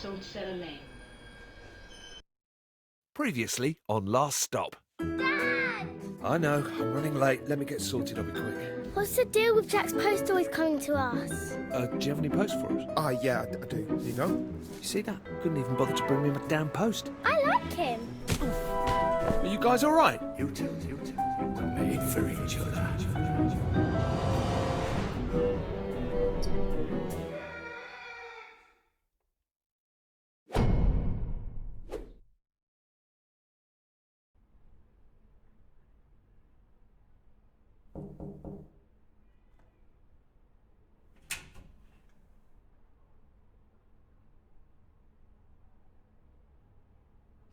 Saltcellar Lane. Previously on Last Stop. Dad! I know, I'm running late. Let me get sorted, I'll be quick. What's the deal with Jack's post always coming to us? Do you have any post for us? Yeah, I do. Here you go. You see that? Couldn't even bother to bring me my damn post. I like him. Are you guys alright? You two were made for each other.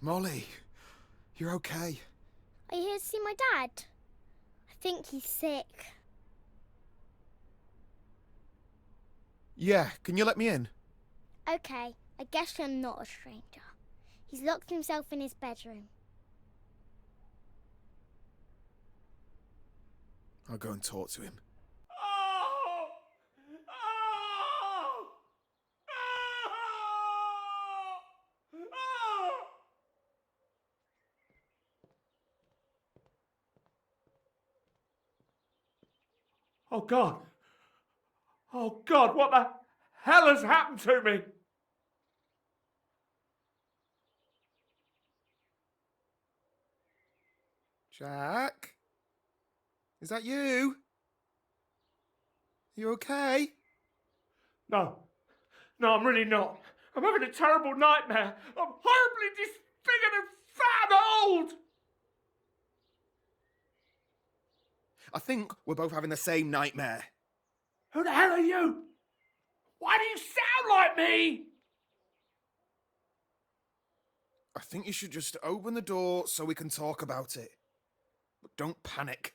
Molly, you're okay. Are you here to see my dad? I think he's sick. Yeah, can you let me in? Okay, I guess you're not a stranger. He's locked himself in his bedroom. I'll go and talk to him. Oh, God. Oh, God, what the hell has happened to me? Jack? Is that you? You okay? No, I'm really not. I'm having a terrible nightmare. I'm horribly disfigured and fat and old. I think we're both having the same nightmare. Who the hell are you? Why do you sound like me? I think you should just open the door so we can talk about it. But don't panic.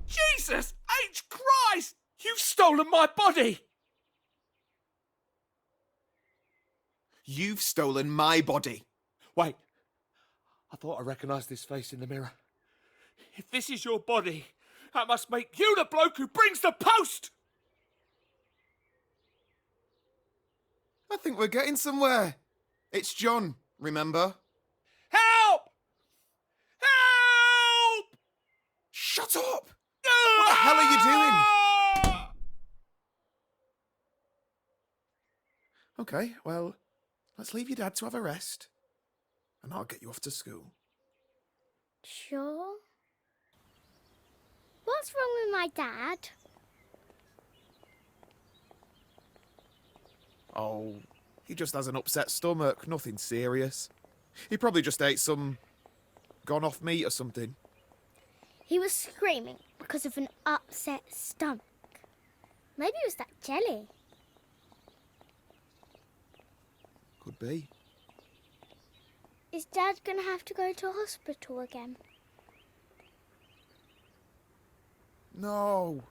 Jesus H. Christ! You've stolen my body! You've stolen my body. Wait, I thought I recognised this face in the mirror. If this is your body, that must make you the bloke who brings the post! I think we're getting somewhere. It's John, remember? Help! Help! Shut up! What the hell are you doing? Okay, well, let's leave your dad to have a rest. And I'll get you off to school. Sure. What's wrong with my dad? Oh, he just has an upset stomach, nothing serious. He probably just ate some gone off meat or something. He was screaming because of an upset stomach. Maybe it was that jelly. Could be. Is Dad going to have to go to hospital again? No,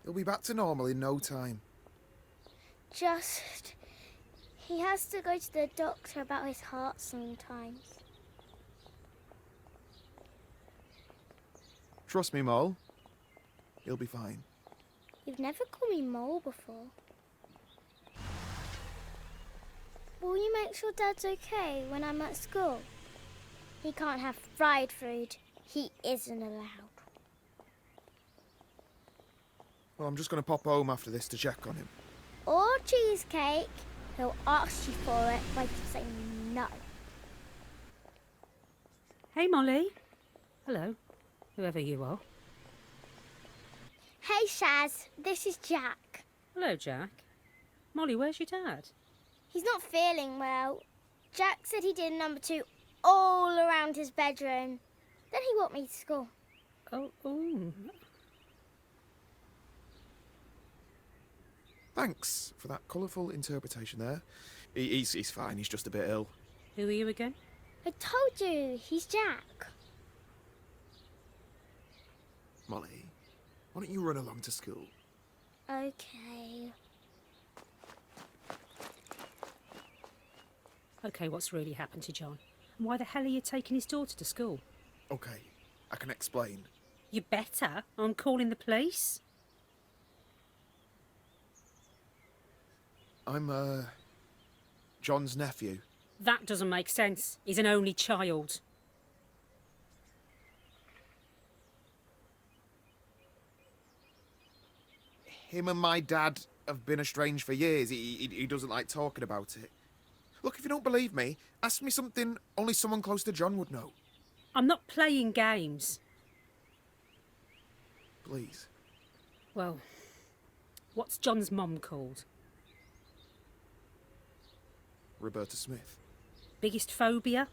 he'll be back to normal in no time. He has to go to the doctor about his heart sometimes. Trust me, Mole. He'll be fine. You've never called me Mole before. Will you make sure Dad's okay when I'm at school? He can't have fried food. He isn't allowed. Well, I'm just going to pop home after this to check on him. Or cheesecake. He'll ask you for it, but you say no. Hey, Molly. Hello, whoever you are. Hey, Shaz. This is Jack. Hello, Jack. Molly, where's your dad? He's not feeling well. Jack said he did number 2 all around his bedroom. Then he walked me to school. Oh. Thanks for that colourful interpretation there. He's fine, he's just a bit ill. Who are you again? I told you, he's Jack. Molly, why don't you run along to school? Okay. Okay, what's really happened to John? And why the hell are you taking his daughter to school? Okay, I can explain. You better. I'm calling the police. I'm, John's nephew. That doesn't make sense. He's an only child. Him and my dad have been estranged for years. He doesn't like talking about it. Look, if you don't believe me, ask me something only someone close to John would know. I'm not playing games. Please. Well, what's John's mum called? Roberta Smith. Biggest phobia?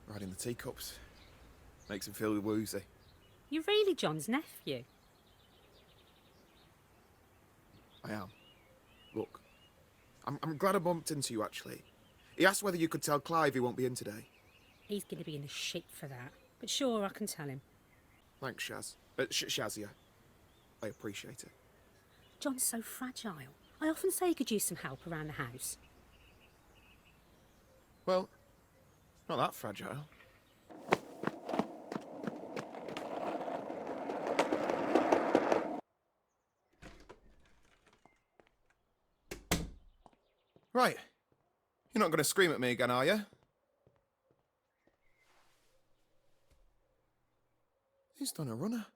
Riding the teacups. Makes him feel woozy. You're really John's nephew? I am. Look, I'm glad I bumped into you, actually. He asked whether you could tell Clive he won't be in today. He's going to be in a shit for that. But sure, I can tell him. Thanks, Shaz. Shazia. I appreciate it. John's so fragile. I often say he could use some help around the house. Well, not that fragile. Right. You're not going to scream at me again, are you? He's done a runner.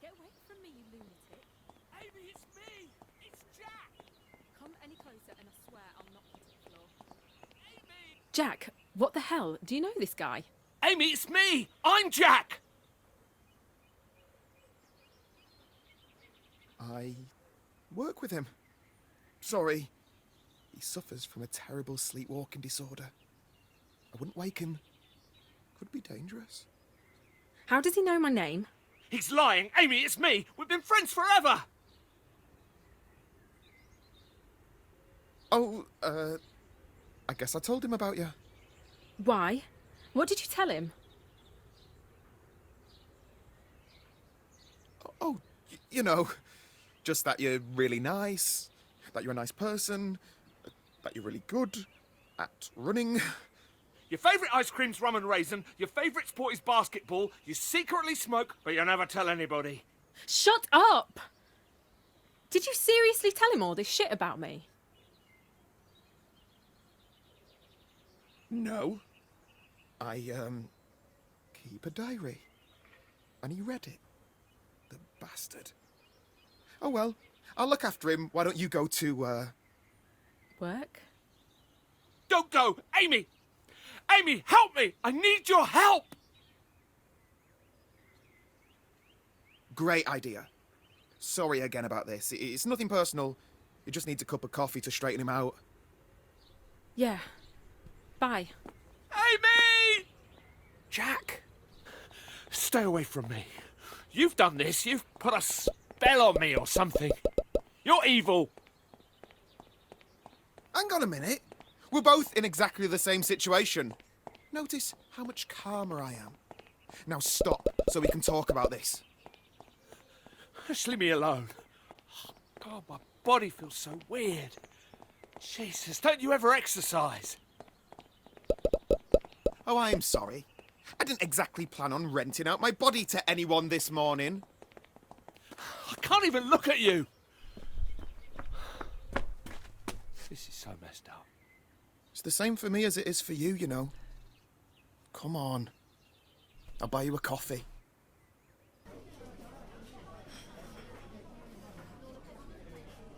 Get away from me, you lunatic. Amy, it's me! It's Jack! Come any closer and I swear I'll knock you to the floor. Amy! Jack, what the hell? Do you know this guy? Amy, it's me! I'm Jack! I work with him. Sorry. He suffers from a terrible sleepwalking disorder. I wouldn't wake him. Could be dangerous. How does he know my name? He's lying! Amy, it's me! We've been friends forever! Oh, I guess I told him about you. Why? What did you tell him? Oh, you know, just that you're really nice, that you're a nice person, that you're really good at running. Your favourite ice cream's rum and raisin, your favourite sport is basketball, you secretly smoke, but you never tell anybody. Shut up! Did you seriously tell him all this shit about me? No. I, keep a diary. And he read it. The bastard. Oh well, I'll look after him. Why don't you go to, Work? Don't go! Amy! Amy, help me! I need your help! Great idea. Sorry again about this. It's nothing personal. You just need a cup of coffee to straighten him out. Yeah. Bye. Amy! Jack! Stay away from me. You've done this. You've put a spell on me or something. You're evil. Hang on a minute. We're both in exactly the same situation. Notice how much calmer I am. Now stop so we can talk about this. Just leave me alone. Oh, God, my body feels so weird. Jesus, don't you ever exercise? Oh, I'm sorry. I didn't exactly plan on renting out my body to anyone this morning. I can't even look at you. This is so messed up. It's the same for me as it is for you, you know. Come on. I'll buy you a coffee.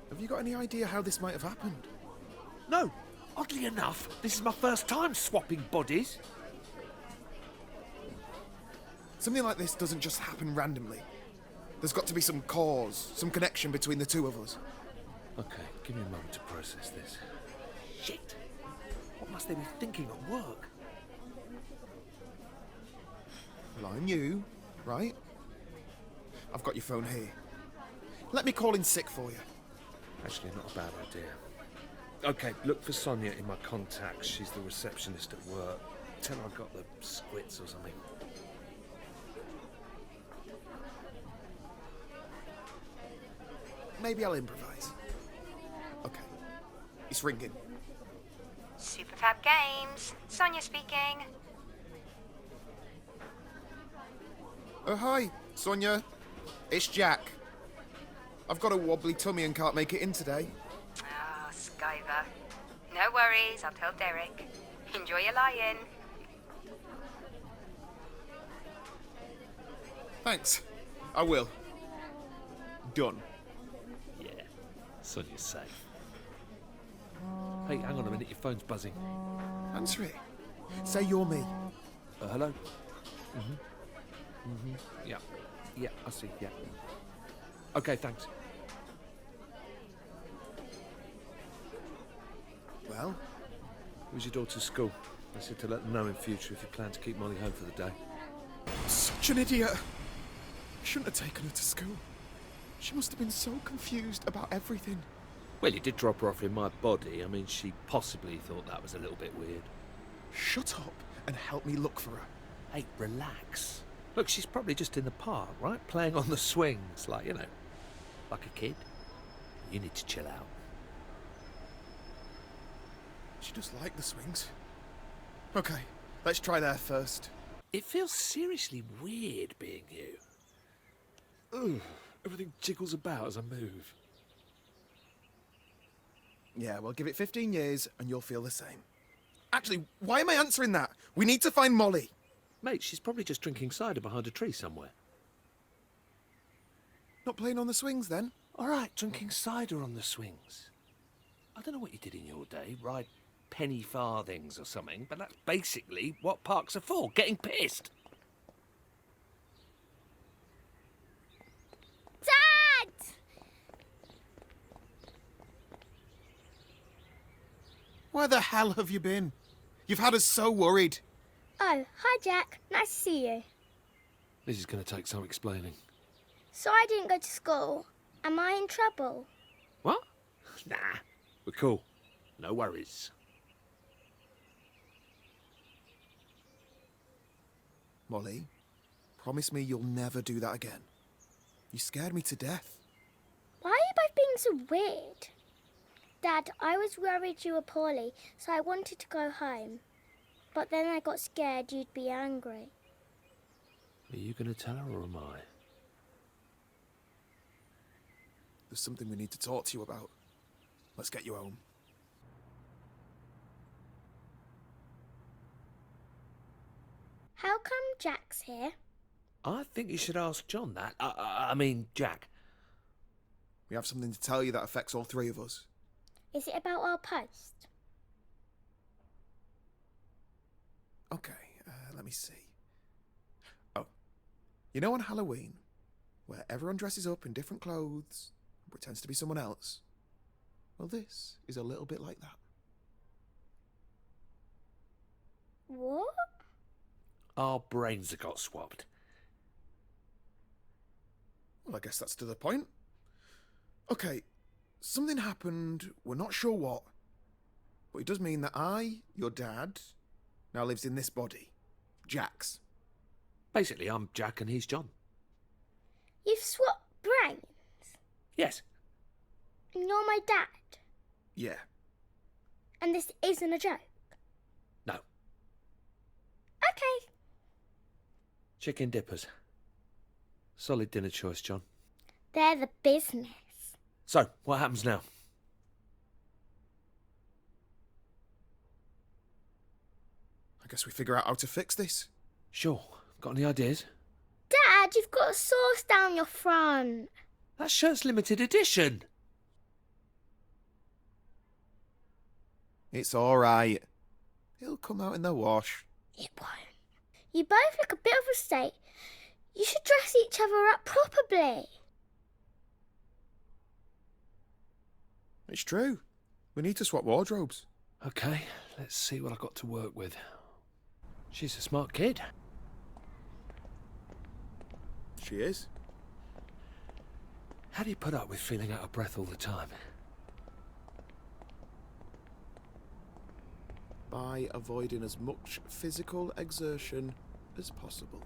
Have you got any idea how this might have happened? No, oddly enough, this is my first time swapping bodies. Something like this doesn't just happen randomly. There's got to be some cause, some connection between the two of us. Okay, give me a moment to process this. Shit! What must they be thinking at work? Well, I'm you, right? I've got your phone here. Let me call in sick for you. Actually, not a bad idea. Okay, look for Sonia in my contacts. She's the receptionist at work. Tell her I got the squits or something. Maybe I'll improvise. Okay. It's ringing. Superfab Games. Sonia speaking. Oh, hi, Sonia. It's Jack. I've got a wobbly tummy and can't make it in today. Ah, Skyver. No worries, I'll tell Derek. Enjoy your lie-in. Thanks. I will. Done. Yeah, Sonia's safe. Hey, hang on a minute, your phone's buzzing. Answer it. Say you're me. Hello? Yeah. Yeah, I see, yeah. Okay, thanks. Well, It was your daughter's school. I said to let them know in future if you plan to keep Molly home for the day. such an idiot. I shouldn't have taken her to school. She must have been so confused about everything. Well, you did drop her off in my body. I mean, she possibly thought that was a little bit weird. Shut up and help me look for her. Hey, relax. Look, she's probably just in the park, right? Playing on the swings, like, you know, like a kid. You need to chill out. She does like the swings. Okay, let's try there first. It feels seriously weird being you. Ugh, everything jiggles about as I move. Yeah, well, give it 15 years and you'll feel the same. Actually, why am I answering that? We need to find Molly. Mate, she's probably just drinking cider behind a tree somewhere. Not playing on the swings then? All right, drinking cider on the swings. I don't know what you did in your day, ride penny farthings or something, but that's basically what parks are for, getting pissed. Dad! Where the hell have you been? You've had us so worried. Oh, hi Jack. Nice to see you. This is going to take some explaining. So I didn't go to school. Am I in trouble? What? Nah, we're cool. No worries. Molly, promise me you'll never do that again. You scared me to death. Why are you both being so weird? Dad, I was worried you were poorly, so I wanted to go home. But then I got scared you'd be angry. Are you going to tell her or am I? There's something we need to talk to you about. Let's get you home. How come Jack's here? I think you should ask John that. I mean, Jack. We have something to tell you that affects all three of us. Is it about our post? Okay, let me see. Oh, you know on Halloween, where everyone dresses up in different clothes and pretends to be someone else? Well, this is a little bit like that. What? Our brains have got swapped. Well, I guess that's to the point. Okay, something happened, we're not sure what, but it does mean that I, your dad, now lives in this body, Jack's. Basically, I'm Jack and he's John. You've swapped brains? Yes. And you're my dad? Yeah. And this isn't a joke? No. Okay. Chicken dippers. Solid dinner choice, John. They're the business. So, what happens now? I guess we figure out how to fix this. Sure. Got any ideas? Dad, you've got a sauce down your front. That shirt's limited edition. It's all right. It'll come out in the wash. It won't. You both look a bit of a state. You should dress each other up properly. It's true. We need to swap wardrobes. Okay, let's see what I've got to work with. She's a smart kid. She is. How do you put up with feeling out of breath all the time? by avoiding as much physical exertion as possible.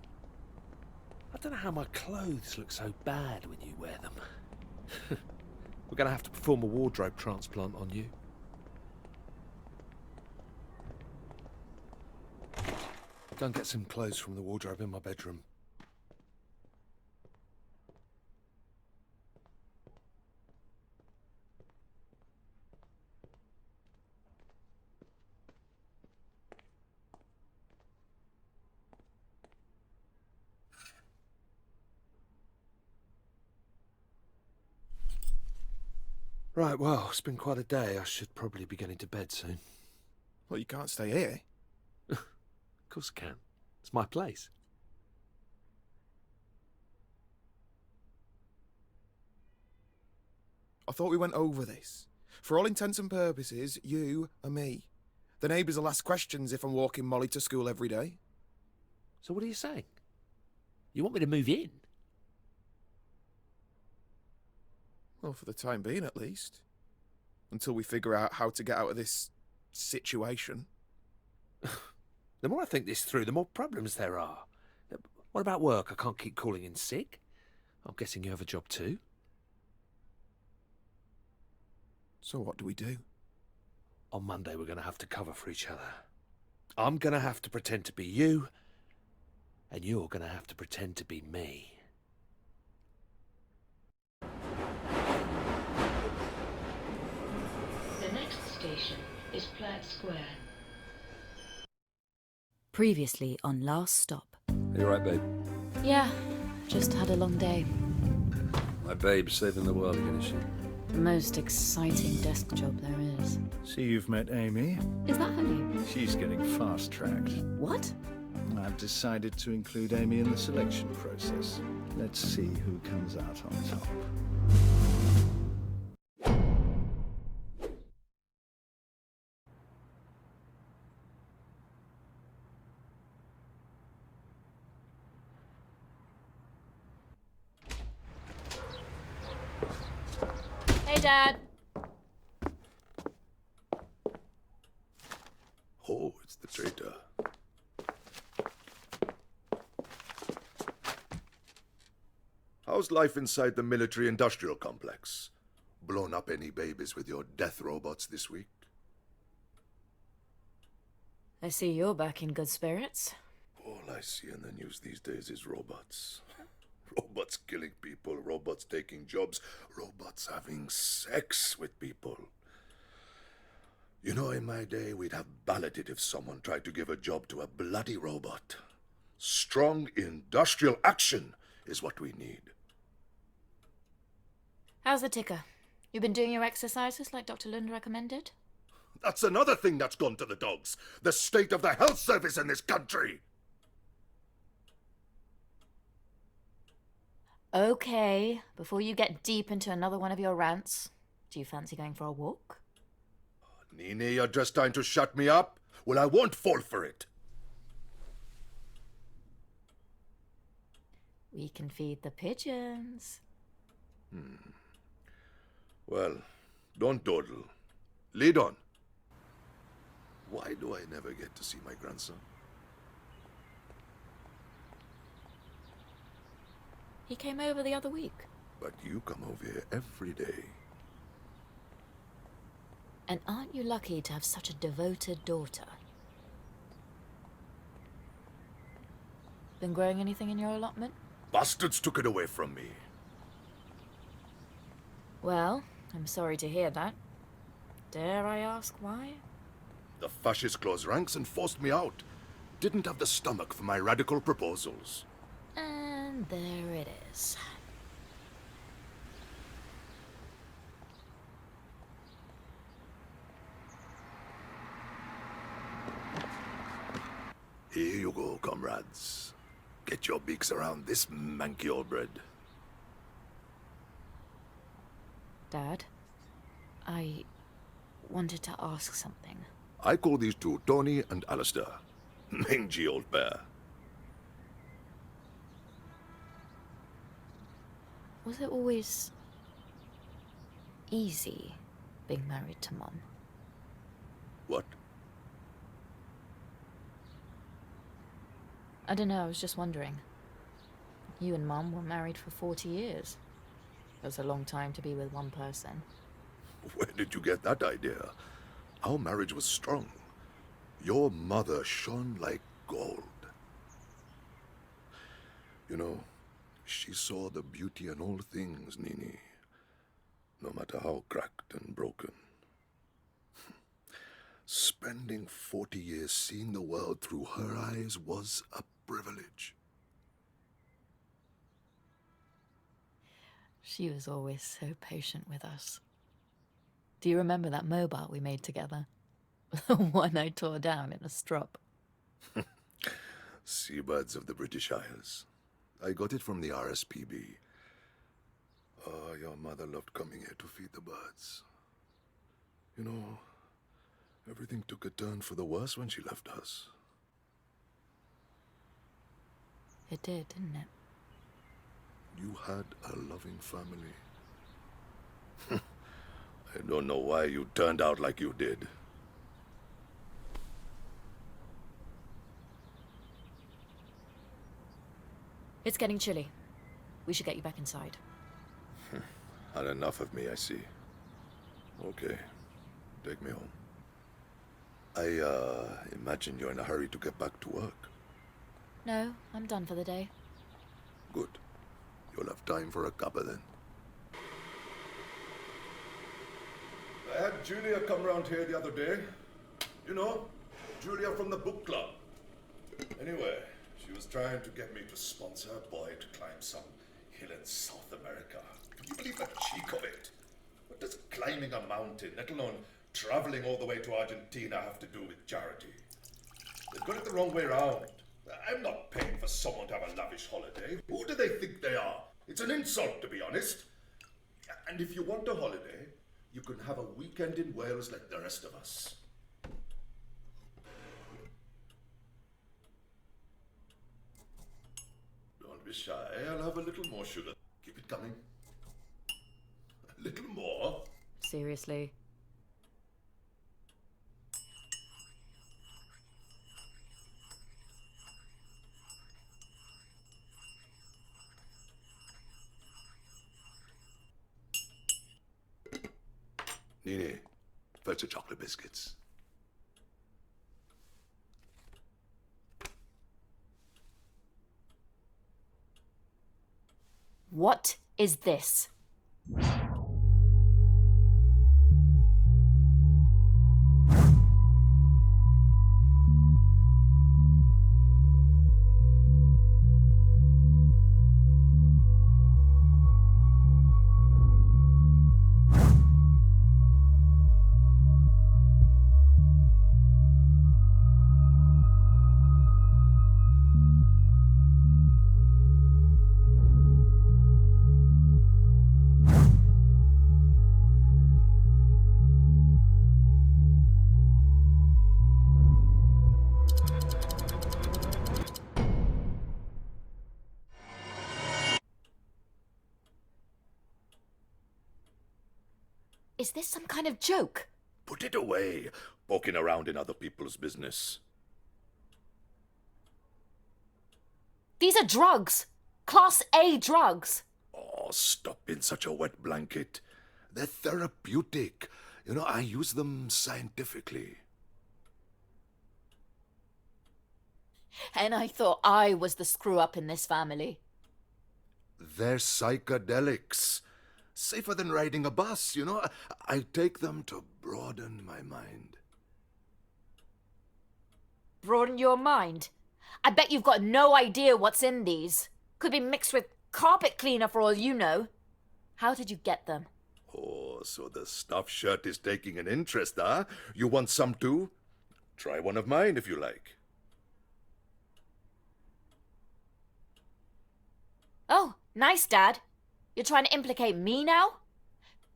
I don't know how my clothes look so bad when you wear them. We're going to have to perform a wardrobe transplant on you. Go and get some clothes from the wardrobe in my bedroom. Right, well, it's been quite a day. I should probably be getting to bed soon. Well, you can't stay here. Of course I can. It's my place. I thought we went over this. For all intents and purposes, you are me. The neighbours will ask questions if I'm walking Molly to school every day. So what are you saying? You want me to move in? Well, for the time being, at least. Until we figure out how to get out of this situation. The more I think this through, the more problems there are. What about work? I can't keep calling in sick. I'm guessing you have a job too. So what do we do? On Monday, we're going to have to cover for each other. I'm going to have to pretend to be you, and you're going to have to pretend to be me. The next station is Platt Square. Previously on Last Stop. You right, babe? Yeah, just had a long day. My babe's saving the world again, is she? The most exciting desk job there is. See, you've met Amy. Is that her name? She's getting fast-tracked. What? I've decided to include Amy in the selection process. Let's see who comes out on top. Hey, Dad. Oh, it's the traitor. How's life inside the military-industrial complex? Blown up any babies with your death robots this week? I see you're back in good spirits. All I see in the news these days is robots. Robots killing people, robots taking jobs, robots having sex with people. You know, in my day, we'd have balloted if someone tried to give a job to a bloody robot. Strong industrial action is what we need. How's the ticker? You been doing your exercises like Dr. Lund recommended? That's another thing that's gone to the dogs. The state of the health service in this country. Okay, before you get deep into another one of your rants, do you fancy going for a walk? Nene, you're just trying to shut me up? Well, I won't fall for it. We can feed the pigeons. Well, don't dawdle. Lead on. Why do I never get to see my grandson? He came over the other week. But you come over here every day. And aren't you lucky to have such a devoted daughter? Been growing anything in your allotment? Bastards took it away from me. Well, I'm sorry to hear that. Dare I ask why? The fascists closed ranks and forced me out. Didn't have the stomach for my radical proposals. And there it is. Here you go, comrades. Get your beaks around this manky old bread. Dad, I wanted to ask something. I call these two Tony and Alistair. Mangy old pair. Was it always easy being married to Mum? What? I don't know, I was just wondering. You and Mum were married for 40 years. That's a long time to be with one person. Where did you get that idea? Our marriage was strong. Your mother shone like gold. You know, she saw the beauty in all things, Nini, no matter how cracked and broken. Spending 40 years seeing the world through her eyes was a privilege. She was always so patient with us. Do you remember that mobile we made together? The one I tore down in a strop. Seabirds of the British Isles. I got it from the RSPB. Oh, your mother loved coming here to feed the birds. You know, everything took a turn for the worse when she left us. It did, didn't it? You had a loving family. I don't know why you turned out like you did. It's getting chilly. We should get you back inside. Had enough of me, I see. Okay, take me home. I imagine you're in a hurry to get back to work. No, I'm done for the day. Good. You'll have time for a cuppa then. I had Julia come round here the other day. You know, Julia from the book club. Anyway, she was trying to get me to sponsor a boy to climb some hill in South America. Can you believe the cheek of it? What does climbing a mountain, let alone traveling all the way to Argentina, have to do with charity? They've got it the wrong way round. I'm not paying for someone to have a lavish holiday. Who do they think they are? It's an insult, to be honest. And if you want a holiday, you can have a weekend in Wales like the rest of us. Don't be shy. I'll have a little more sugar. Keep it coming. A little more. Seriously. Nini, fetch the chocolate biscuits. What is this? Is this some kind of joke? Put it away, poking around in other people's business. These are drugs! Class A drugs! Oh, stop being such a wet blanket. They're therapeutic. You know, I use them scientifically. And I thought I was the screw-up in this family. They're psychedelics. Safer than riding a bus, you know. I take them to broaden my mind. Broaden your mind? I bet you've got no idea what's in these. Could be mixed with carpet cleaner for all you know. How did you get them? Oh, so the stuffed shirt is taking an interest, huh? You want some too? Try one of mine if you like. Oh, nice, Dad. You're trying to implicate me now?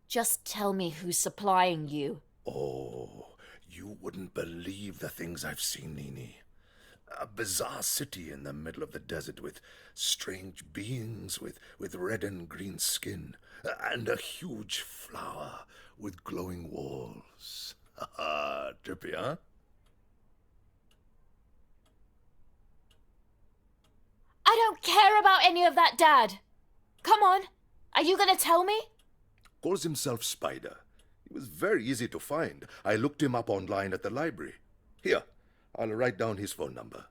Just tell me who's supplying you. Oh, you wouldn't believe the things I've seen, Nini. A bizarre city in the middle of the desert with strange beings with red and green skin, and a huge flower with glowing walls. Trippy, huh? I don't care about any of that, Dad. Come on. Are you gonna tell me? Calls himself Spider. He was very easy to find. I looked him up online at the library. Here, I'll write down his phone number.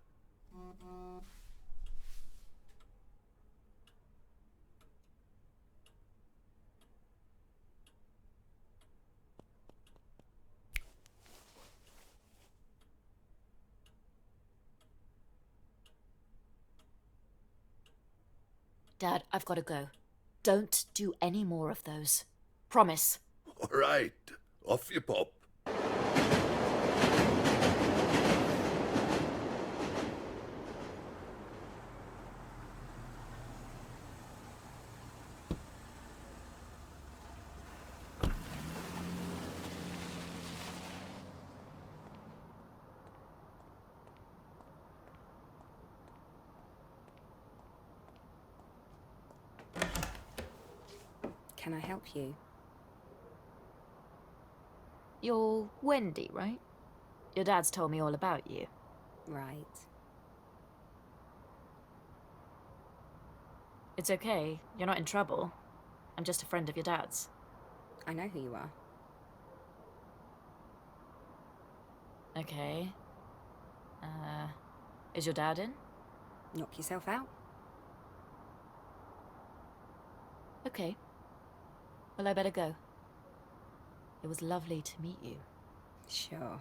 Dad, I've got to go. Don't do any more of those. Promise. All right, off you pop. Can I help you? You're Wendy, right? Your dad's told me all about you. Right. It's okay. You're not in trouble. I'm just a friend of your dad's. I know who you are. Okay. Is your dad in? Knock yourself out. Okay. Well, I better go. It was lovely to meet you. Sure.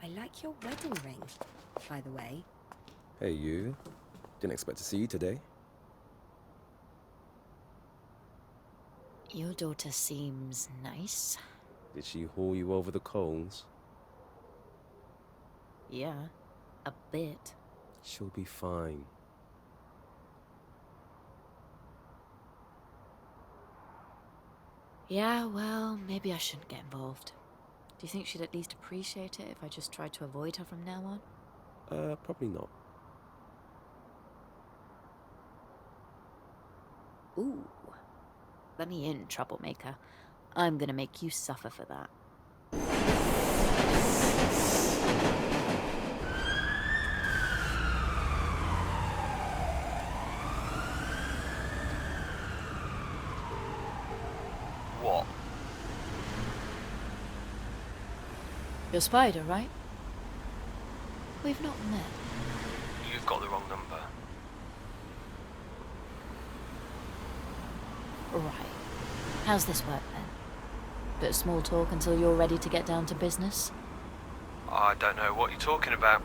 I like your wedding ring, by the way. Hey, you. Didn't expect to see you today. Your daughter seems nice. Did she haul you over the coals? Yeah, a bit. She'll be fine. Yeah, well, maybe I shouldn't get involved. Do you think she'd at least appreciate it if I just tried to avoid her from now on? Probably not. Ooh. Let me in, troublemaker. I'm gonna make you suffer for that. What? You're Spider, right? We've not met. You've got the wrong number. Right. How's this work then? Bit of small talk until you're ready to get down to business? I don't know what you're talking about.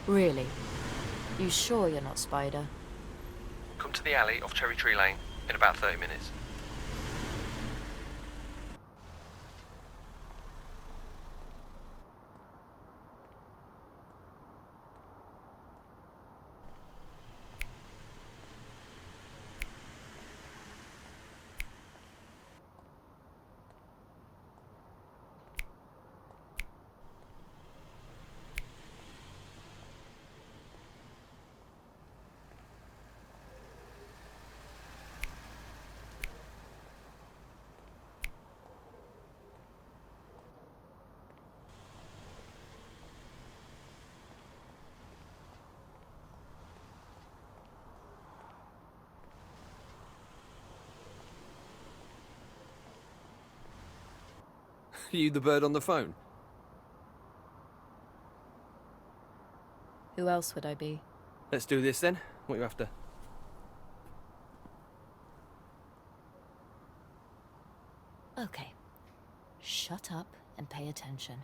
Really? You sure you're not Spider? Come to the alley off Cherry Tree Lane in about 30 minutes. You the bird on the phone? Who else would I be? Let's do this then. What are you after? Okay. Shut up and pay attention.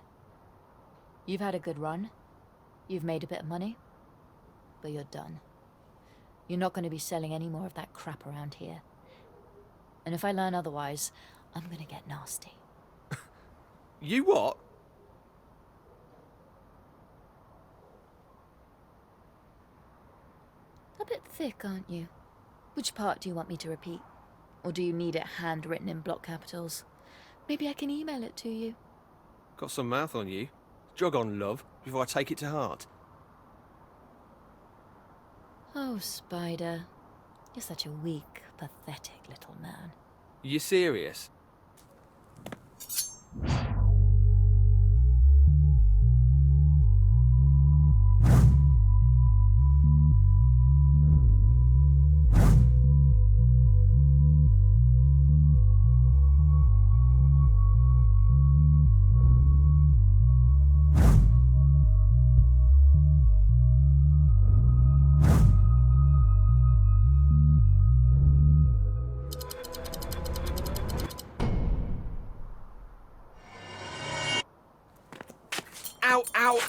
You've had a good run. You've made a bit of money. But you're done. You're not going to be selling any more of that crap around here. And if I learn otherwise, I'm going to get nasty. You what? A bit thick, aren't you? Which part do you want me to repeat? Or do you need it handwritten in block capitals? Maybe I can email it to you. Got some mouth on you. Jog on, love, before I take it to heart. Oh, Spider. You're such a weak, pathetic little man. You serious?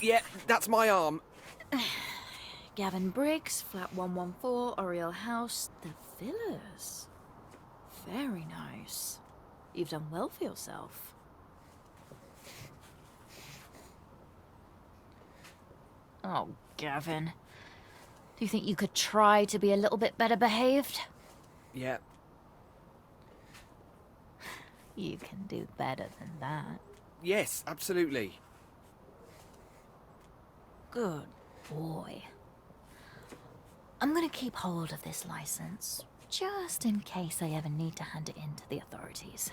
Yeah, that's my arm. Gavin Briggs, flat 114, Oriel House, the Villas. Very nice. You've done well for yourself. Oh, Gavin. Do you think you could try to be a little bit better behaved? Yeah. You can do better than that. Yes, absolutely. Good boy. I'm gonna keep hold of this license, just in case I ever need to hand it in to the authorities.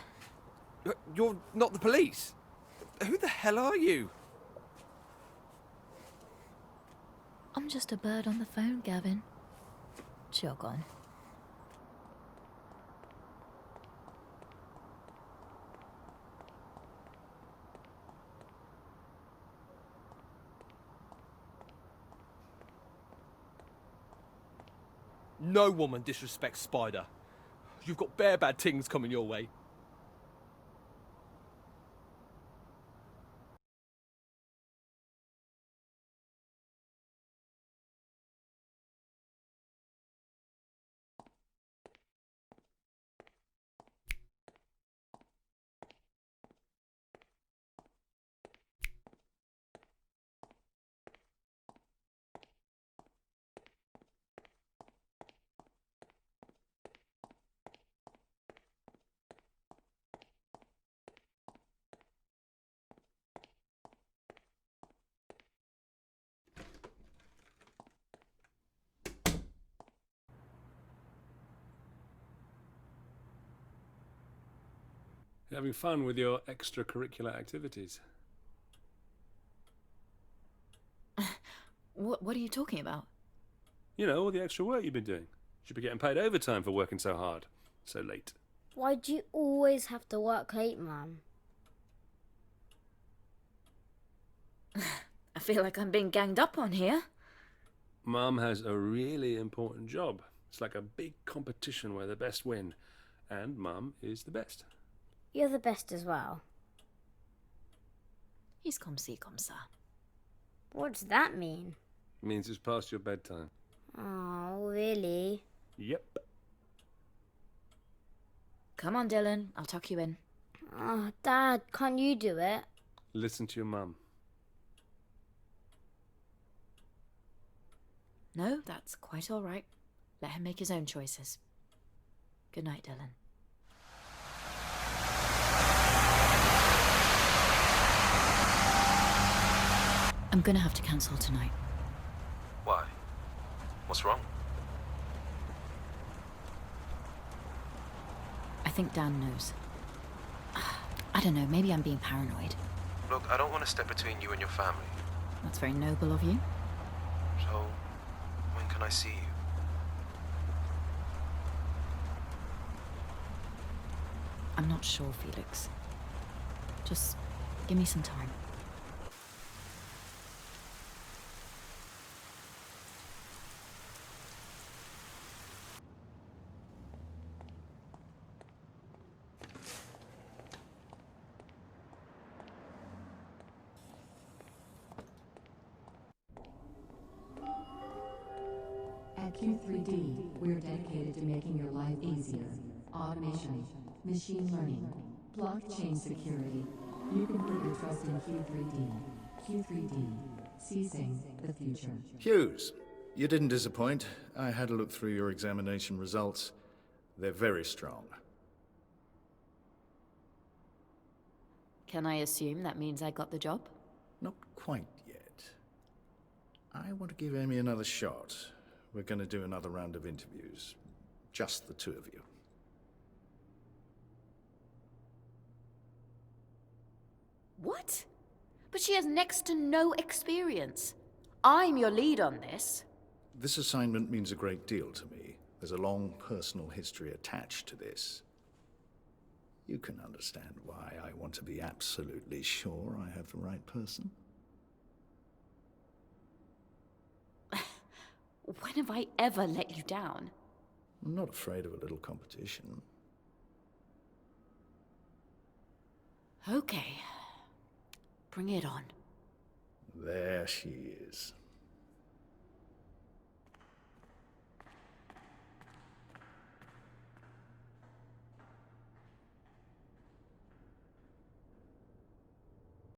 You're not the police. Who the hell are you? I'm just a bird on the phone, Gavin. Jog on. No woman disrespects Spider. You've got bare bad things coming your way. You're having fun with your extracurricular activities. What are you talking about? You know, all the extra work you've been doing. Should be getting paid overtime for working so hard, so late. Why do you always have to work late, Mum? I feel like I'm being ganged up on here. Mum has a really important job. It's like a big competition where the best win. And Mum is the best. You're the best as well. He's comme ci, comme ça. What does that mean? It means it's past your bedtime. Oh, really? Yep. Come on, Dylan. I'll tuck you in. Oh, Dad, can't you do it? Listen to your mum. No, that's quite all right. Let him make his own choices. Good night, Dylan. I'm gonna have to cancel tonight. Why? What's wrong? I think Dan knows. I don't know, maybe I'm being paranoid. Look, I don't want to step between you and your family. That's very noble of you. So, when can I see you? I'm not sure, Felix. Just give me some time. At Q3D, we're dedicated to making your life easier. Automation, machine learning, blockchain security. You can put your trust in Q3D. Q3D, seizing the future. Hughes, you didn't disappoint. I had a look through your examination results. They're very strong. Can I assume that means I got the job? Not quite yet. I want to give Amy another shot. We're going to do another round of interviews. Just the two of you. What? But she has next to no experience. I'm your lead on this. This assignment means a great deal to me. There's a long personal history attached to this. You can understand why I want to be absolutely sure I have the right person. When have I ever let you down? I'm not afraid of a little competition. Okay. Bring it on. There she is.